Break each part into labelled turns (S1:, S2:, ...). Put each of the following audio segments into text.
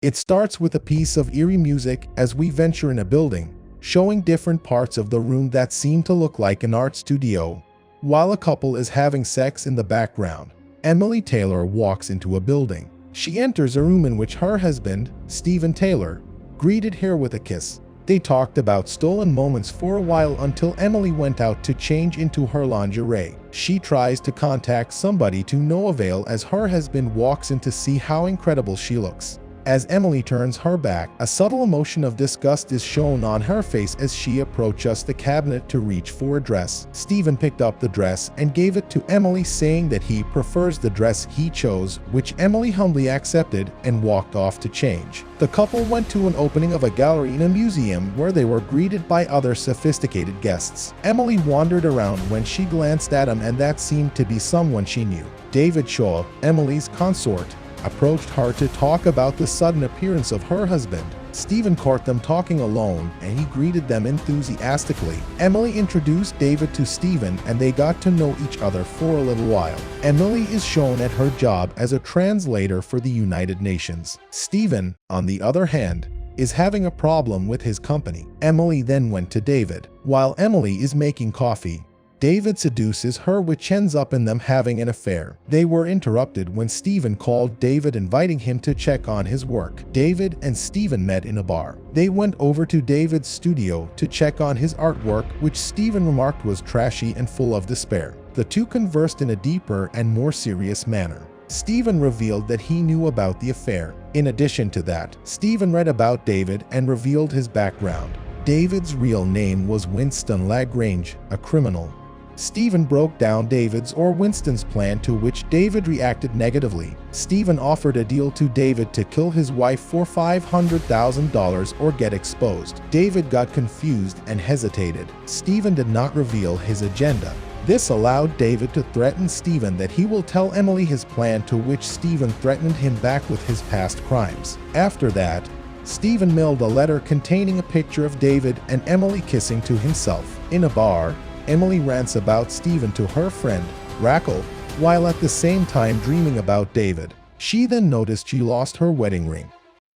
S1: It starts with a piece of eerie music as we venture in a building, showing different parts of the room that seem to look like an art studio. While a couple is having sex in the background, Emily Taylor walks into a building. She enters a room in which her husband, Steven Taylor, greeted her with a kiss. They talked about stolen moments for a while until Emily went out to change into her lingerie. She tries to contact somebody to no avail as her husband walks in to see how incredible she looks. As Emily turns her back, a subtle emotion of disgust is shown on her face as she approaches the cabinet to reach for a dress. Steven picked up the dress and gave it to Emily, saying that he prefers the dress he chose, which Emily humbly accepted and walked off to change. The couple went to an opening of a gallery in a museum where they were greeted by other sophisticated guests. Emily wandered around when she glanced at him, and that seemed to be someone she knew. David Shaw, Emily's consort, approached her to talk about the sudden appearance of her husband. Steven caught them talking alone, and he greeted them enthusiastically. Emily introduced David to Steven, and they got to know each other for a little while. Emily is shown at her job as a translator for the United Nations. Steven, on the other hand, is having a problem with his company. Emily then went to David. While Emily is making coffee, David seduces her, which ends up in them having an affair. They were interrupted when Steven called David, inviting him to check on his work. David and Steven met in a bar. They went over to David's studio to check on his artwork, which Steven remarked was trashy and full of despair. The two conversed in a deeper and more serious manner. Steven revealed that he knew about the affair. In addition to that, Steven read about David and revealed his background. David's real name was Winston Lagrange, a criminal. Steven broke down David's or Winston's plan, to which David reacted negatively. Steven offered a deal to David to kill his wife for $500,000 or get exposed. David got confused and hesitated. Steven did not reveal his agenda. This allowed David to threaten Steven that he will tell Emily his plan, to which Steven threatened him back with his past crimes. After that, Steven mailed a letter containing a picture of David and Emily kissing to himself. In a bar, Emily rants about Steven to her friend, Raquel, while at the same time dreaming about David. She then noticed she lost her wedding ring.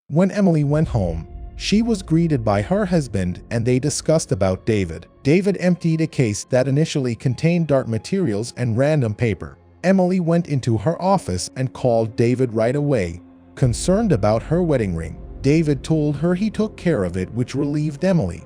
S1: When Emily went home, she was greeted by her husband, and they discussed about David. David emptied a case that initially contained art materials and random paper. Emily went into her office and called David right away, concerned about her wedding ring. David told her he took care of it, which relieved Emily.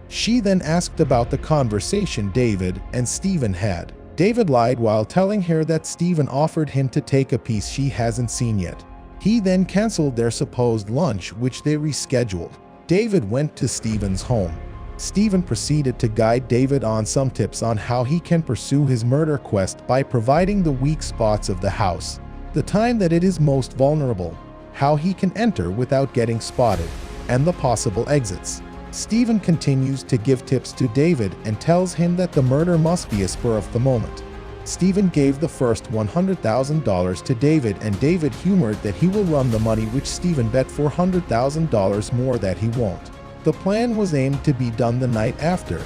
S1: She then asked about the conversation David and Steven had. David lied while telling her that Steven offered him to take a piece she hasn't seen yet. He then canceled their supposed lunch, which they rescheduled. David went to Steven's home. Steven proceeded to guide David on some tips on how he can pursue his murder quest by providing the weak spots of the house, the time that it is most vulnerable, how he can enter without getting spotted, and the possible exits. Steven continues to give tips to David and tells him that the murder must be a spur of the moment. Steven gave the first $100,000 to David, and David humored that he will run the money, which Steven bet $400,000 more that he won't. The plan was aimed to be done the night after.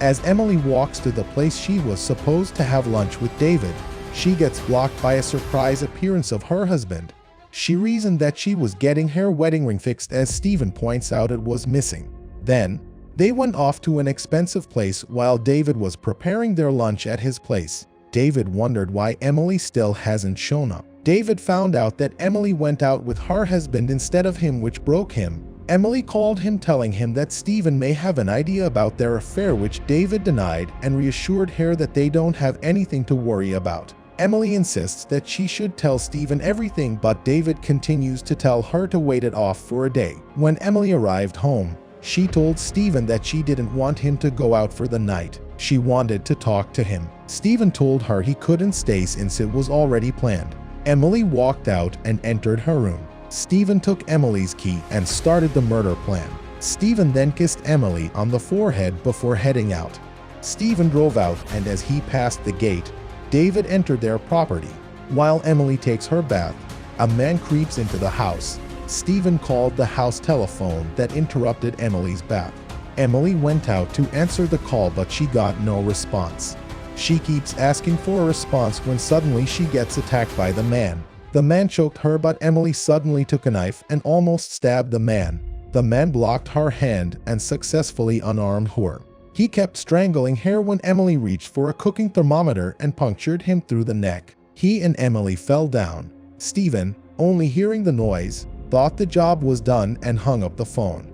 S1: As Emily walks to the place she was supposed to have lunch with David, she gets blocked by a surprise appearance of her husband. She reasoned that she was getting her wedding ring fixed, as Steven points out it was missing. Then, they went off to an expensive place while David was preparing their lunch at his place. David wondered why Emily still hasn't shown up. David found out that Emily went out with her husband instead of him, which broke him. Emily called him, telling him that Steven may have an idea about their affair, which David denied, and reassured her that they don't have anything to worry about. Emily insists that she should tell Steven everything, but David continues to tell her to wait it off for a day. When Emily arrived home, she told Steven that she didn't want him to go out for the night. She wanted to talk to him. Steven told her he couldn't stay since it was already planned. Emily walked out and entered her room. Steven took Emily's key and started the murder plan. Steven then kissed Emily on the forehead before heading out. Steven drove out, and as he passed the gate, David entered their property. While Emily takes her bath, a man creeps into the house. Steven called the house telephone that interrupted Emily's bath. Emily went out to answer the call, but she got no response. She keeps asking for a response when suddenly she gets attacked by the man. The man choked her, but Emily suddenly took a knife and almost stabbed the man. The man blocked her hand and successfully unarmed her. He kept strangling her when Emily reached for a cooking thermometer and punctured him through the neck. He and Emily fell down. Stephen, only hearing the noise, thought the job was done and hung up the phone.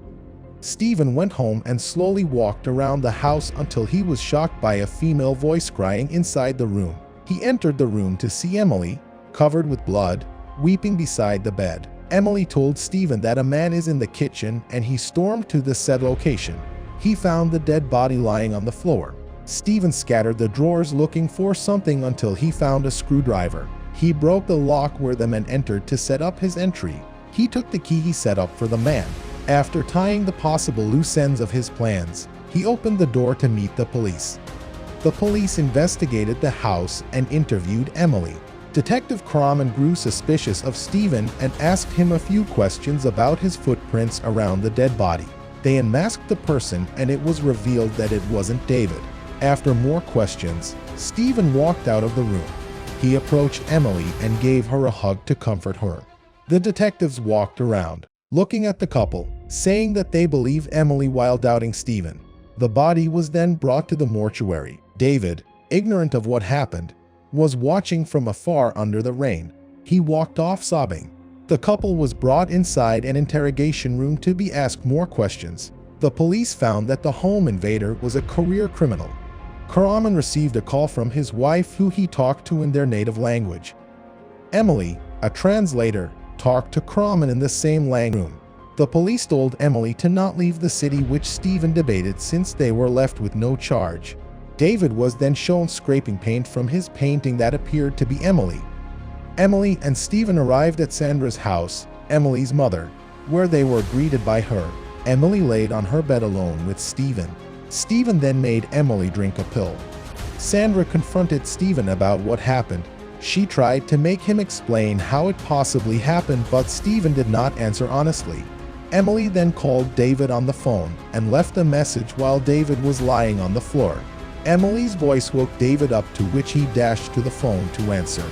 S1: Stephen went home and slowly walked around the house until he was shocked by a female voice crying inside the room. He entered the room to see Emily, covered with blood, weeping beside the bed. Emily told Stephen that a man is in the kitchen and he stormed to the said location. He found the dead body lying on the floor. Stephen scattered the drawers looking for something until he found a screwdriver. He broke the lock where the man entered to set up his entry. He took the key he set up for the man. After tying the possible loose ends of his plans, he opened the door to meet the police. The police investigated the house and interviewed Emily. Detective Cromman grew suspicious of Stephen and asked him a few questions about his footprints around the dead body. They unmasked the person and it was revealed that it wasn't David. After more questions, Stephen walked out of the room. He approached Emily and gave her a hug to comfort her. The detectives walked around, looking at the couple, saying that they believed Emily while doubting Stephen. The body was then brought to the mortuary. David, ignorant of what happened, was watching from afar under the rain. He walked off sobbing. The couple was brought inside an interrogation room to be asked more questions. The police found that the home invader was a career criminal. Cromman received a call from his wife who he talked to in their native language. Emily, a translator, talked to Cromman in the same language room. The police told Emily to not leave the city, which Stephen debated since they were left with no charge. David was then shown scraping paint from his painting that appeared to be Emily. Emily and Stephen arrived at Sandra's house, Emily's mother, where they were greeted by her. Emily laid on her bed alone with Stephen. Stephen then made Emily drink a pill. Sandra confronted Stephen about what happened. She tried to make him explain how it possibly happened, but Stephen did not answer honestly. Emily then called David on the phone and left a message while David was lying on the floor. Emily's voice woke David up, to which he dashed to the phone to answer.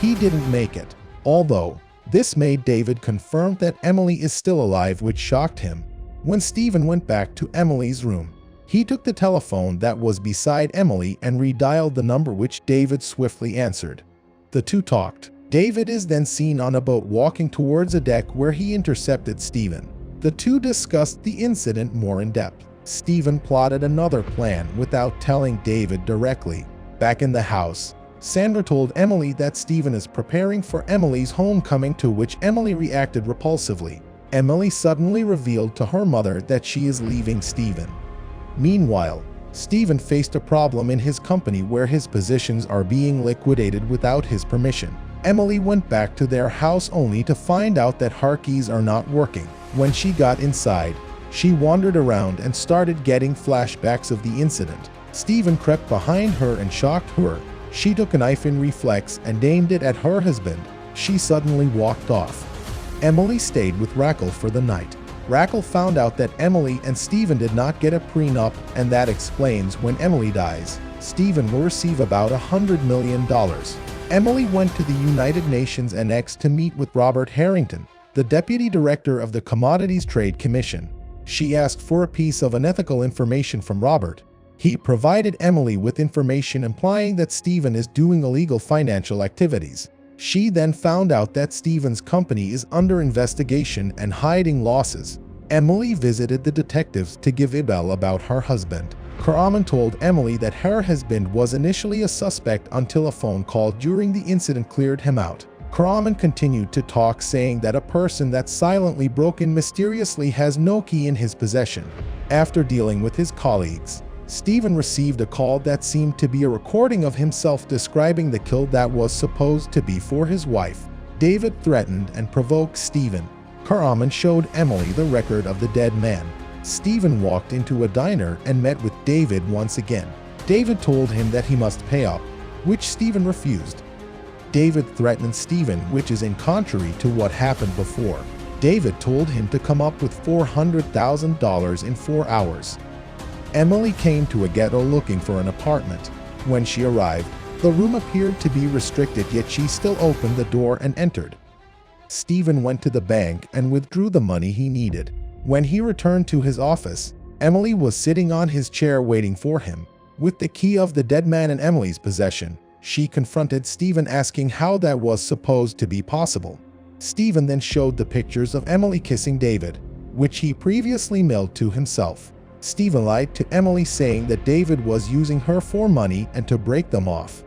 S1: He didn't make it, although this made David confirm that Emily is still alive, which shocked him. When Stephen went back to Emily's room, he took the telephone that was beside Emily and redialed the number, which David swiftly answered. The two talked. David is then seen on a boat walking towards a deck where he intercepted Stephen. The two discussed the incident more in depth. Stephen plotted another plan without telling David directly. Back in the house, Sandra told Emily that Stephen is preparing for Emily's homecoming, to which Emily reacted repulsively. Emily suddenly revealed to her mother that she is leaving Stephen. Meanwhile, Stephen faced a problem in his company where his positions are being liquidated without his permission. Emily went back to their house only to find out that her keys are not working. When she got inside, she wandered around and started getting flashbacks of the incident. Stephen crept behind her and shocked her. She took a knife in reflex and aimed it at her husband. She suddenly walked off. Emily stayed with Raquel for the night. Raquel found out that Emily and Stephen did not get a prenup, and that explains when Emily dies, Stephen will receive about $100 million. Emily went to the United Nations Annex to meet with Robert Harrington, the Deputy Director of the Commodities Trade Commission. She asked for a piece of unethical information from Robert. He provided Emily with information implying that Stephen is doing illegal financial activities. She then found out that Stephen's company is under investigation and hiding losses. Emily visited the detectives to give intel about her husband. Cromman told Emily that her husband was initially a suspect until a phone call during the incident cleared him out. Cromman continued to talk, saying that a person that silently broke in mysteriously has no key in his possession. After dealing with his colleagues, Stephen received a call that seemed to be a recording of himself describing the kill that was supposed to be for his wife. David threatened and provoked Stephen. Cromman showed Emily the record of the dead man. Stephen walked into a diner and met with David once again. David told him that he must pay up, which Stephen refused. David threatened Stephen, which is in contrary to what happened before. David told him to come up with $400,000 in 4 hours. Emily came to a ghetto looking for an apartment. When she arrived, The room appeared to be restricted, yet she still opened the door and entered. Stephen went to the bank and withdrew the money he needed. When he returned to his office, Emily was sitting on his chair waiting for him. With the key of the dead man in Emily's possession, she confronted Stephen, asking how that was supposed to be possible. Stephen then showed the pictures of Emily kissing David, which he previously mailed to himself. Stephen lied to Emily, saying that David was using her for money and to break them off.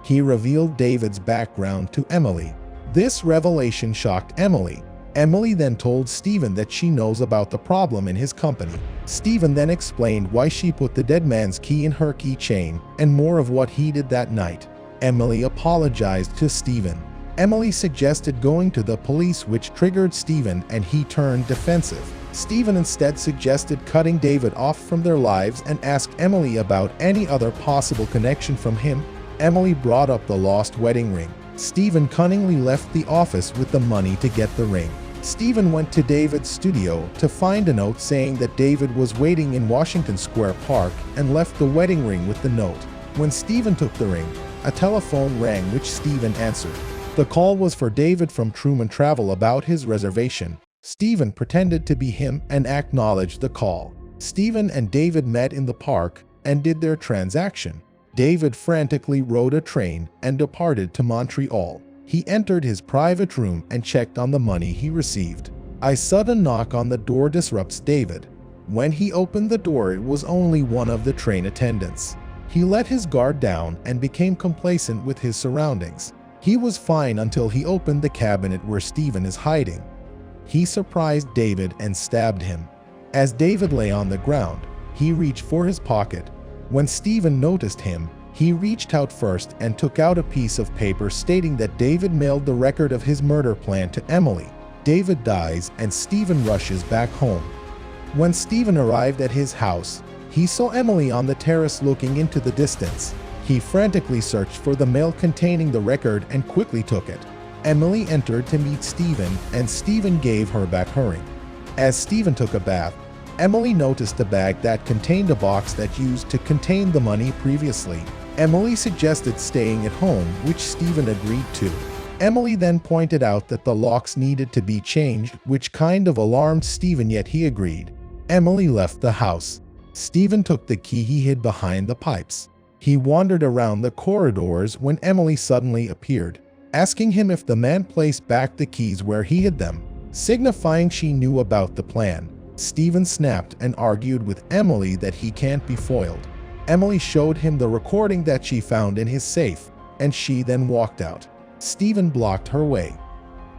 S1: He revealed David's background to Emily. This revelation shocked Emily. Emily then told Stephen that she knows about the problem in his company. Stephen then explained why she put the dead man's key in her keychain and more of what he did that night. Emily apologized to Stephen. Emily suggested going to the police, which triggered Stephen, and he turned defensive. Stephen instead suggested cutting David off from their lives and asked Emily about any other possible connection from him. Emily brought up the lost wedding ring. Stephen cunningly left the office with the money to get the ring. Stephen went to David's studio to find a note saying that David was waiting in Washington Square Park and left the wedding ring with the note. When Stephen took the ring, a telephone rang, which Stephen answered. The call was for David from Truman Travel about his reservation. Stephen pretended to be him and acknowledged the call. Stephen and David met in the park and did their transaction. David frantically rode a train and departed to Montreal. He entered his private room and checked on the money he received. A sudden knock on the door disrupts David. When he opened the door, it was only one of the train attendants. He let his guard down and became complacent with his surroundings. He was fine until he opened the cabinet where Stephen is hiding. He surprised David and stabbed him. As David lay on the ground, he reached for his pocket. When Stephen noticed him, he reached out first and took out a piece of paper stating that David mailed the record of his murder plan to Emily. David dies and Stephen rushes back home. When Stephen arrived at his house, he saw Emily on the terrace looking into the distance. He frantically searched for the mail containing the record and quickly took it. Emily entered to meet Stephen, and Stephen gave her back her ring. As Stephen took a bath, Emily noticed a bag that contained a box that used to contain the money previously. Emily suggested staying at home, which Stephen agreed to. Emily then pointed out that the locks needed to be changed, which kind of alarmed Stephen, yet he agreed. Emily left the house. Stephen took the key he hid behind the pipes. He wandered around the corridors when Emily suddenly appeared, asking him if the man placed back the keys where he hid them, signifying she knew about the plan. Stephen snapped and argued with Emily that he can't be foiled. Emily showed him the recording that she found in his safe, and she then walked out. Stephen blocked her way.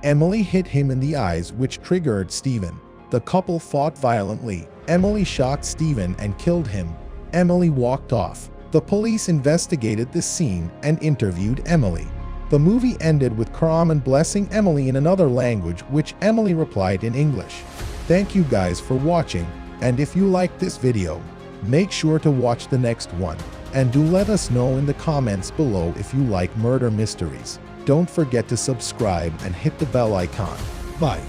S1: Emily hit him in the eyes, which triggered Stephen. The couple fought violently. Emily shot Stephen and killed him. Emily walked off. The police investigated the scene and interviewed Emily. The movie ended with Carmen blessing Emily in another language, which Emily replied in English. Thank you guys for watching, and if you liked this video, make sure to watch the next one. And do let us know in the comments below if you like murder mysteries. Don't forget to subscribe and hit the bell icon. Bye.